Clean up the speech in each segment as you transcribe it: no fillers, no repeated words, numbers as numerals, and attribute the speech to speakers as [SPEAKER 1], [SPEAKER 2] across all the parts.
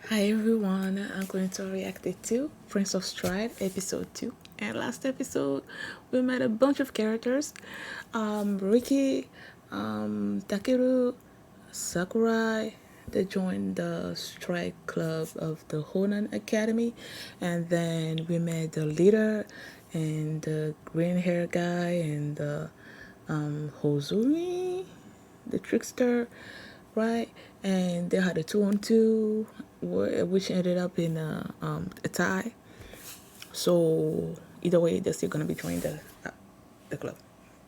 [SPEAKER 1] Hi everyone, I'm going to react to Prince of Stride episode 2. And last episode, we met a bunch of characters. Riki, Takeru, Sakurai. They joined the strike club of the Honan Academy. And then we met the leader and the green hair guy and the Hozumi, the trickster, right? And they had a 2-on-2, which ended up in a tie. So either way, they're still gonna be joining the club,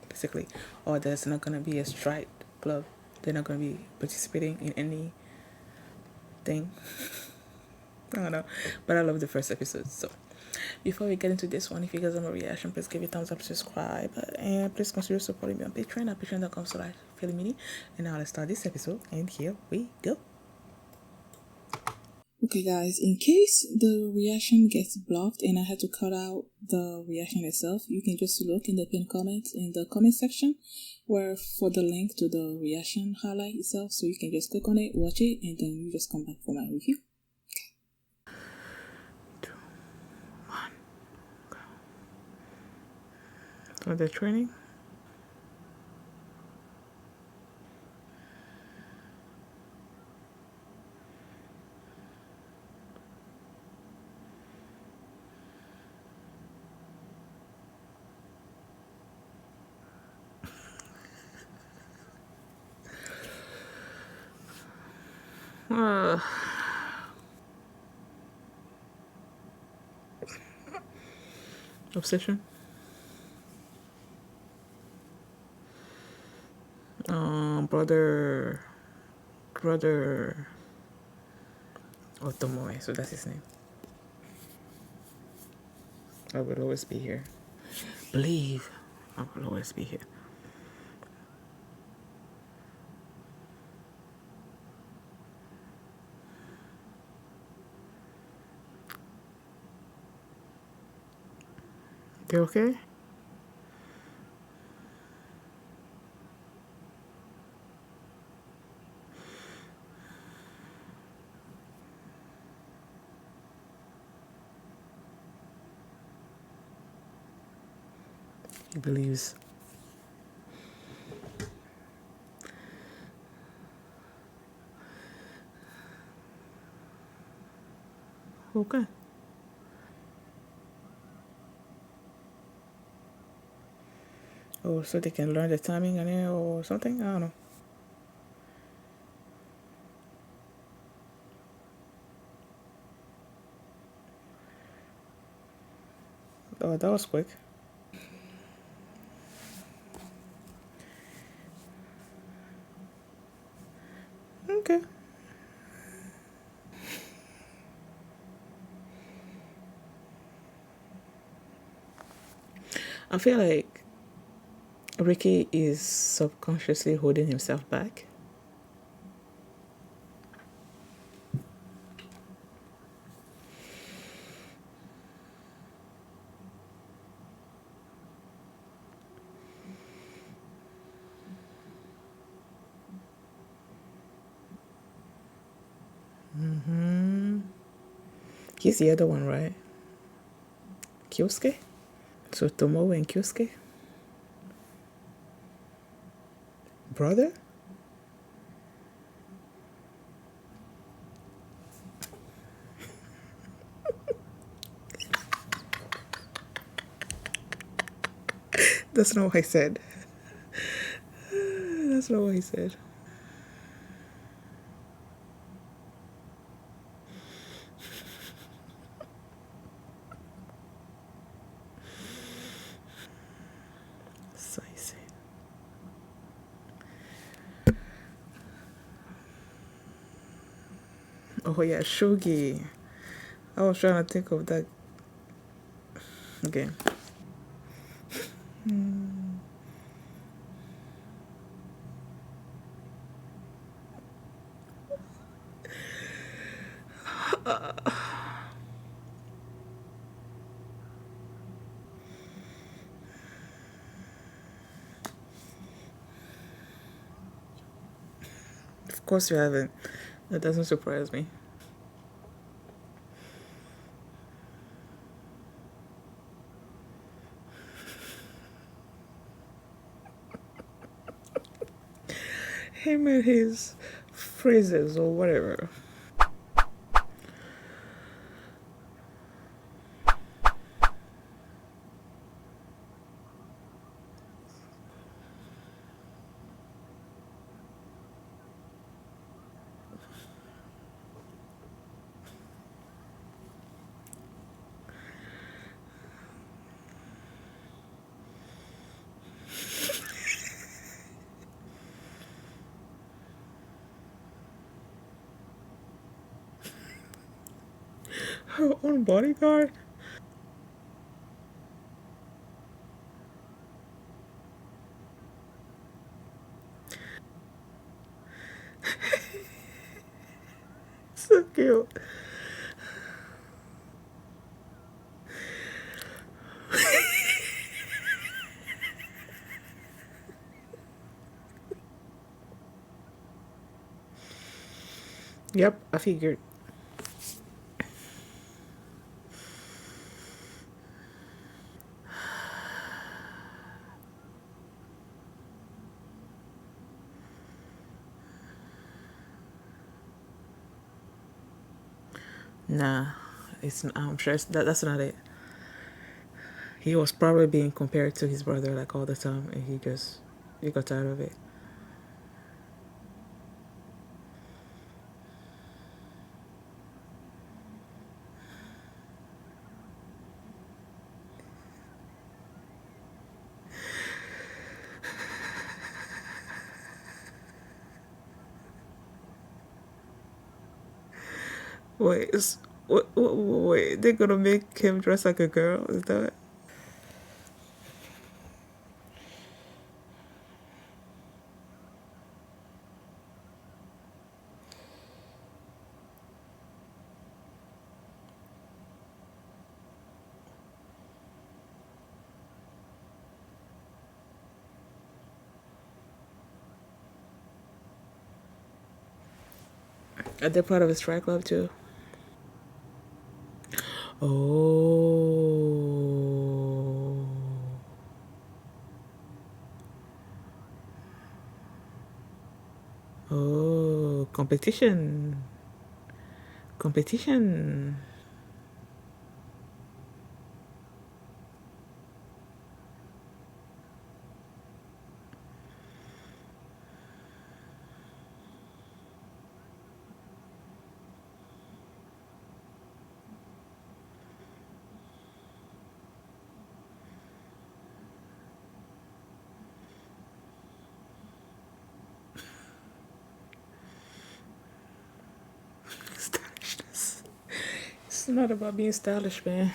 [SPEAKER 1] basically, or there's not gonna be a strike club. They're not gonna be participating in anything. I don't know, but I love the first episode. So before we get into this one, if you guys have a reaction, please give it a thumbs up, subscribe, and please consider supporting me on Patreon at patreon.com/feelingmini. And now let's start this episode, and here we go. Okay guys, in case the reaction gets blocked and I had to cut out the reaction itself, you can just look in the pinned comments in the comment section where for the link to the reaction highlight itself, so you can just click on it, watch it, and then you just come back for my review. 2, 1, go. So the training. Obsession. Brother Otomoe, so that's his name. I will always be here. Believe I will always be here. You okay? He believes. Okay. Oh, so they can learn the timing on it or something? I don't know. Oh, that was quick. Okay. I feel like Ricky is subconsciously holding himself back. He's the other one, right? Kyosuke? So Tomoe and Kyosuke? Brother? That's not what I said. That's not what he said. Saise. Oh yeah, Shogi. I was trying to think of that game. Of course you haven't. That doesn't surprise me. Him and his phrases or whatever. Her own bodyguard? So cute. Yep, I figured. Nah, I'm sure that's not it. He was probably being compared to his brother like all the time, and he got tired of it. Wait, wait, they're gonna make him dress like a girl? Is that are they part of his strike club too? Oh, oh, competition, competition. Stylishness. It's not about being stylish, man.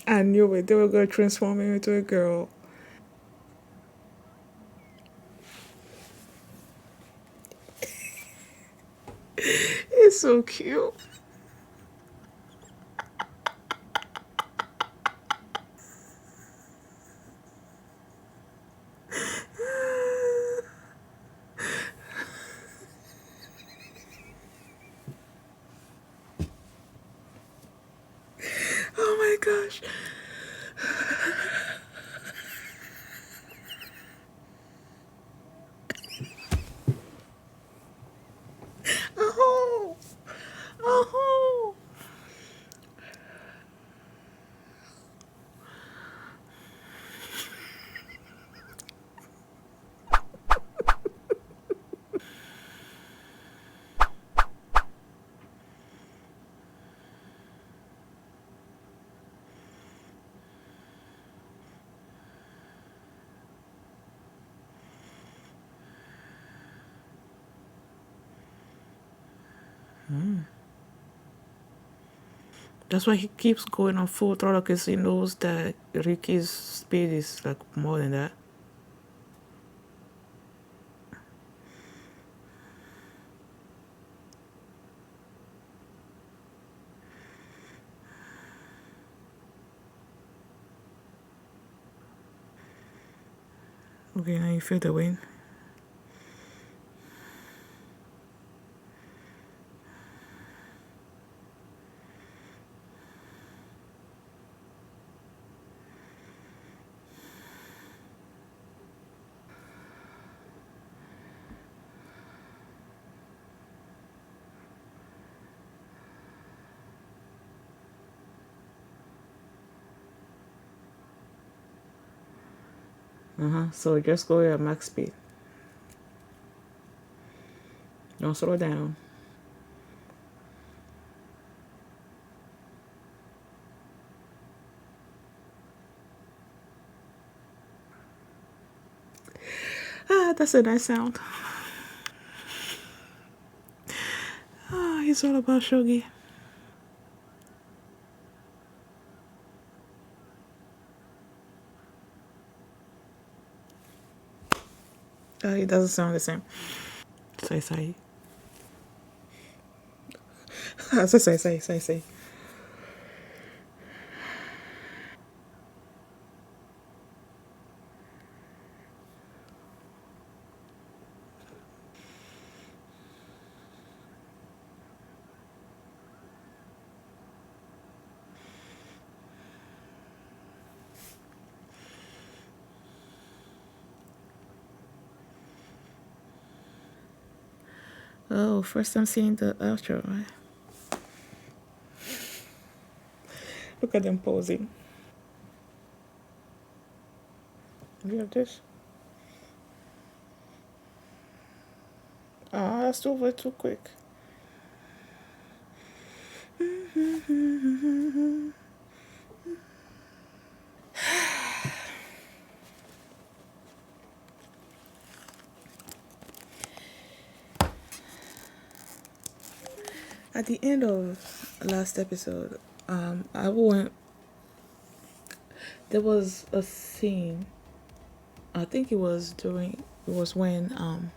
[SPEAKER 1] I knew it. They were gonna transform him into a girl. It's so cute. Oh my gosh. Oh, oh. That's why he keeps going on full throttle because he knows that Ricky's speed is like more than that. Okay, now you feel the wind. So just go at max speed. Don't slow down. Ah, that's a nice sound. Ah, he's all about Shogi. It doesn't sound the same. Say, say. Say. Oh, first time seeing the outro, right? Look at them posing. You have this? Ah, that's over too quick. At the end of last episode, I went. There was a scene. I think it was during. It was when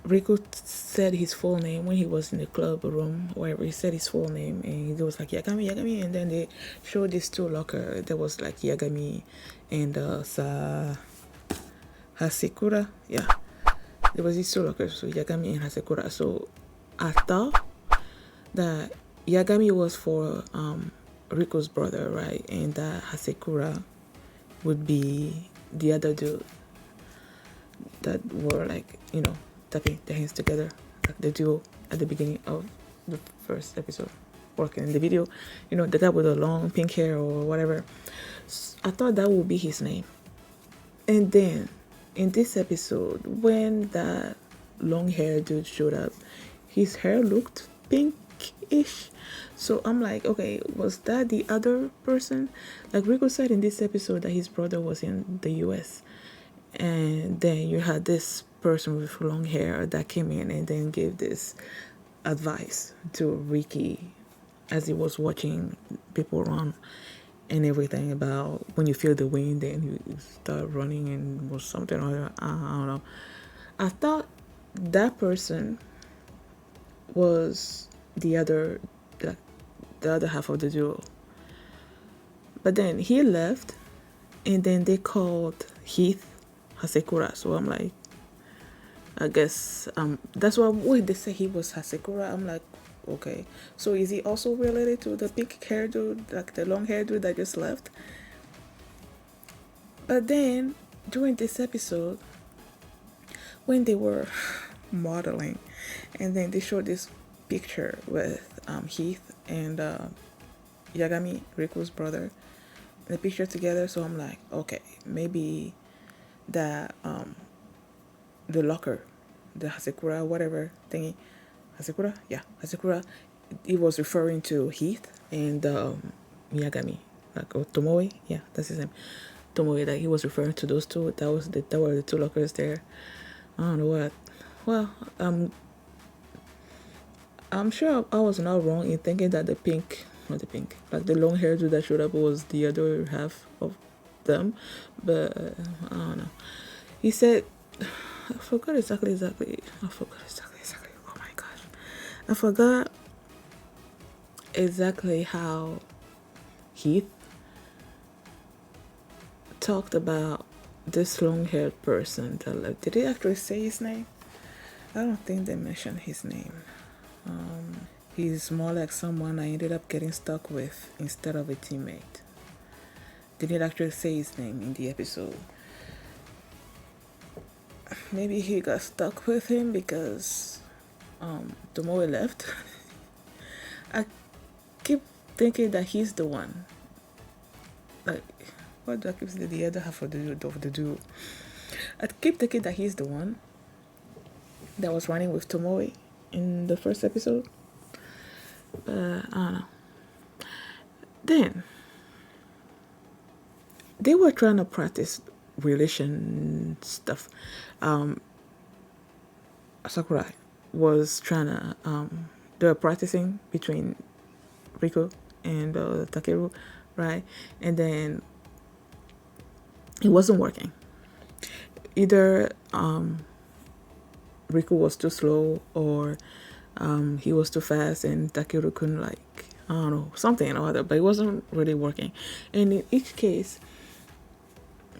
[SPEAKER 1] Rico said his full name when he was in the club room, wherever he said his full name, and he was like Yagami, Yagami, and then they showed these two locker. There was like Yagami and Hasekura. Yeah, there was these two lockers, so Yagami and Hasekura. So I thought that Yagami was for Rico's brother, right, and that Hasekura would be the other dude that were like, tapping their hands together, like the duo at the beginning of the first episode, working in the video, the guy with the long pink hair or whatever. I thought that would be his name. And then in this episode, when that long haired dude showed up, his hair looked pinkish. So I'm like, okay, was that the other person? Like Rico said in this episode that his brother was in the US. And then you had this person with long hair that came in and then gave this advice to Ricky as he was watching people run and everything about when you feel the wind and you start running and or something or other. I don't know. I thought that person was the, the other half of the duo. But then he left and then they called Heath Hasekura. So I'm like, I guess that's why when they say he was Hasekura, I'm like, okay. So is he also related to the pink hair dude, like the long hair dude that just left? But then during this episode, when they were modeling, and then they showed this picture with Heath and Yagami, Riku's brother, the picture together. So I'm like, okay, maybe that the locker, the Hasekura, whatever thingy, Hasekura, yeah, Hasekura. He was referring to Heath and Miyagami, like or Tomoe, yeah, that's his name, Tomoe. That he was referring to those two. That were the two lockers there. I don't know what. Well, I'm sure I was not wrong in thinking that not the pink, like the long hair dude that showed up was the other half of them, but I don't know. He said, I forgot exactly. I forgot exactly. Oh my gosh, I forgot exactly how Heath talked about this long-haired person that left. Did he actually say his name? I don't think they mentioned his name. He's more like someone I ended up getting stuck with instead of a teammate. Didn't actually say his name in the episode. Maybe he got stuck with him because Tomoe left. I keep thinking that he's the one. Like, What do I keep saying? The other half of the duo. I keep thinking that he's the one that was running with Tomoe in the first episode. I don't know. Then they were trying to practice relation stuff. Sakurai was trying to they were practicing between Rico and Takeru, right? And then it wasn't working. Either Rico was too slow or he was too fast and Takeru couldn't, like, I don't know, something or other, but it wasn't really working. And in each case,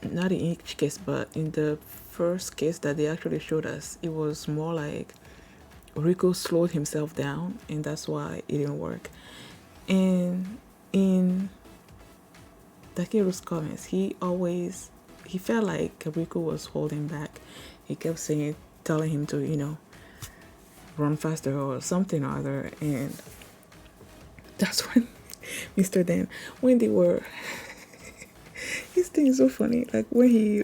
[SPEAKER 1] not in each case, but in the first case that they actually showed us, it was more like Rico slowed himself down and that's why it didn't work. And in Takeru's comments, he felt like Rico was holding back. He kept saying, telling him to, run faster or something or other. And that's when Mr. Dan, when they were, his thing is so funny. Like when he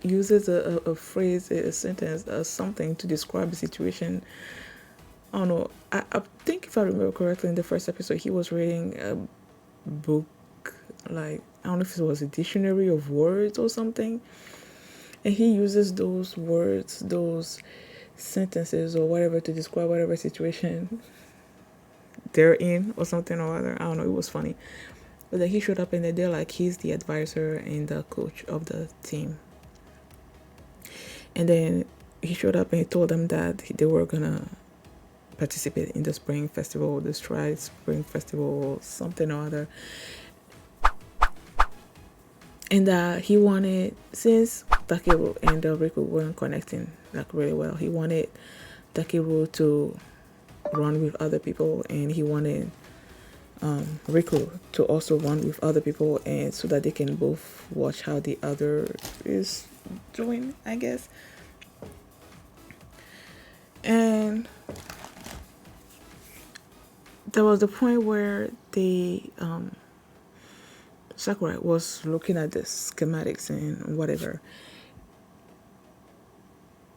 [SPEAKER 1] uses a phrase, a sentence, something to describe the situation. I don't know. I think if I remember correctly, in the first episode, he was reading a book, like, I don't know if it was a dictionary of words or something. And he uses those words, those sentences or whatever to describe whatever situation they're in or something or other. I don't know. It was funny. But then he showed up and they're like, he's the advisor and the coach of the team. And then he showed up and he told them that they were gonna participate in the spring festival, the Stride Spring Festival, something or other. And he wanted, since Takeru and Rico weren't connecting like really well, he wanted Takeru to run with other people, and he wanted Rico to also run with other people, and so that they can both watch how the other is doing, I guess. And there was the point where they Sakurai was looking at the schematics and whatever,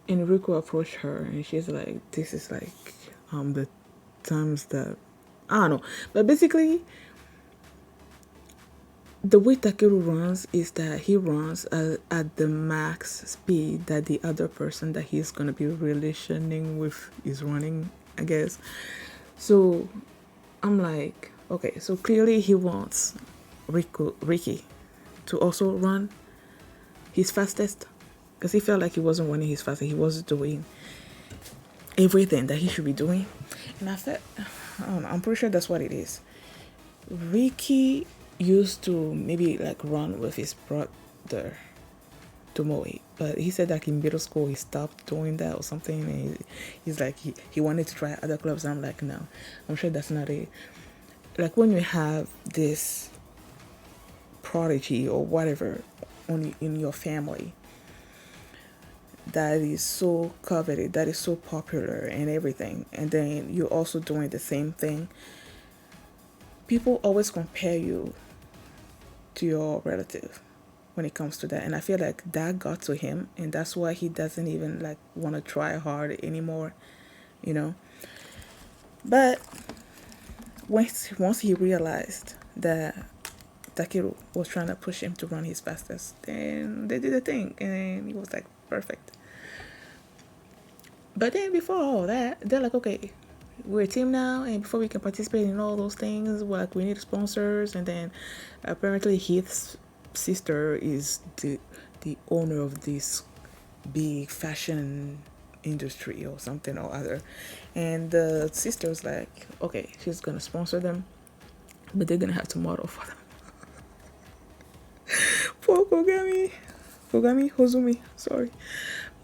[SPEAKER 1] and Rico approached her and she's like, this is like the times that, I don't know, but basically the way Takeru runs is that he runs at the max speed that the other person that he's gonna be relationing with is running, I guess. So I'm like, okay, so clearly he wants Ricky to also run his fastest, because he felt like he wasn't running his fastest. He wasn't doing everything that he should be doing. And I said, I don't know, I'm pretty sure that's what it is. Ricky used to maybe like run with his brother Tomoe, but he said that in middle school he stopped doing that or something, and he's like he wanted to try other clubs. And I'm like, no, I'm sure that's not it. Like when you have this prodigy or whatever in your family that is so coveted, that is so popular and everything, and then you're also doing the same thing, people always compare you to your relative when it comes to that. And I feel like that got to him, and that's why he doesn't even like want to try hard anymore, But once he realized that Takeru was trying to push him to run his fastest, then they did a thing, and he was like, perfect. But then before all that, they're like, okay, we're a team now, and before we can participate in all those things, we need sponsors. And then apparently Heath's sister is the owner of this big fashion industry or something or other, and the sister was like, okay, she's gonna sponsor them, but they're gonna have to model for them. Poor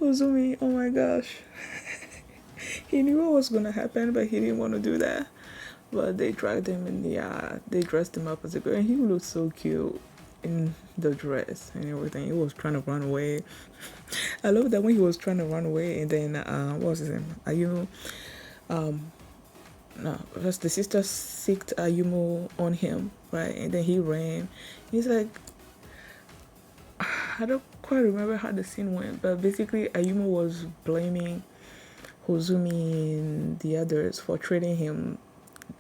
[SPEAKER 1] Hozumi, oh my gosh. He knew what was gonna happen, but he didn't want to do that. But they dragged him in the yard. They dressed him up as a girl, and he looked so cute in the dress and everything. He was trying to run away. I love that when he was trying to run away, and then what was his name? no, first the sister sicked Ayumu on him, right? And then he ran. He's like, I don't quite remember how the scene went, but basically Ayumu was blaming Hozumi and the others for training him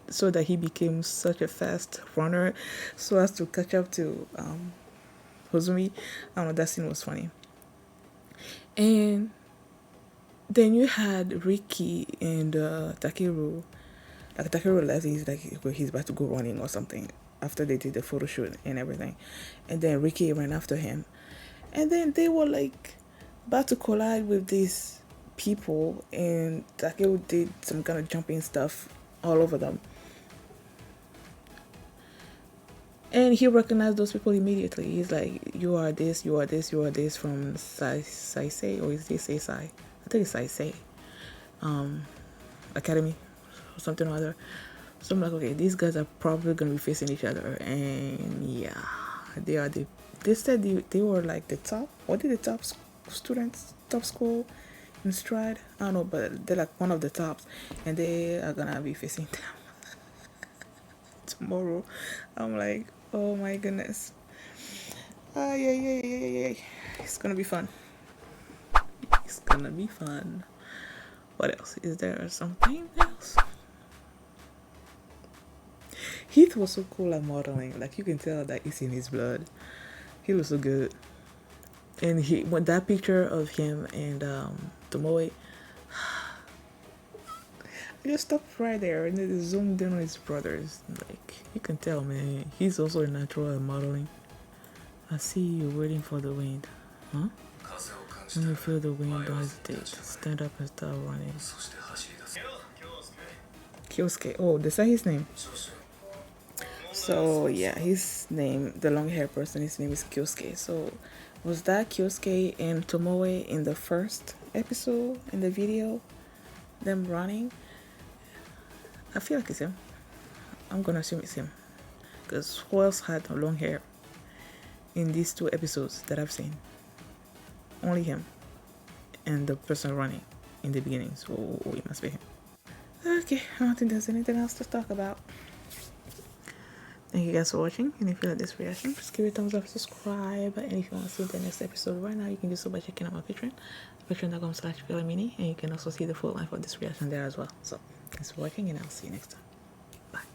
[SPEAKER 1] so that he became such a fast runner so as to catch up to Hozumi. I don't know, that scene was funny. And then you had Ricky and Takeru. Like Takeru left, he's about to go running or something after they did the photo shoot and everything. And then Ricky ran after him. And then they were like about to collide with these people, and Takeru did some kind of jumping stuff all over them. And he recognized those people immediately. He's like, you are this, you are this, you are this from Saisei, or is this Saisei? I think it's Saisei Academy or something or other. So I'm like, okay, these guys are probably going to be facing each other. And yeah, they said they were like the top, what did the top students, top school in Stride? I don't know, but they're like one of the tops. And they are going to be facing them tomorrow. I'm like, oh my goodness. Yeah. It's gonna be fun. It's gonna be fun. What else? Is there something else? Heath was so cool at modeling. Like, you can tell that it's in his blood. He was so good. And when that picture of him and Tomoe, I just stopped right there and then zoomed in on his brothers. Like, you can tell, man, he's also a natural at modeling. I see you waiting for the wind. Huh? When you feel the wind, don't hesitate. Stand up and start running. Kyosuke. Oh, that's not his name. So, yeah, his name, the long hair person, his name is Kyosuke. So, was that Kyosuke and Tomoe in the first episode in the video? Them running? I feel like it's him. I'm gonna assume it's him. Because who else had long hair in these 2 episodes that I've seen? Only him. And the person running in the beginning. So it must be him. Okay, I don't think there's anything else to talk about. Thank you guys for watching. And if you like this reaction, just give it a thumbs up, subscribe. And if you want to see the next episode right now, you can do so by checking out my Patreon. Patreon.com/PhilaMini. And you can also see the full life of this reaction there as well. So thanks for watching, and I'll see you next time. Bye.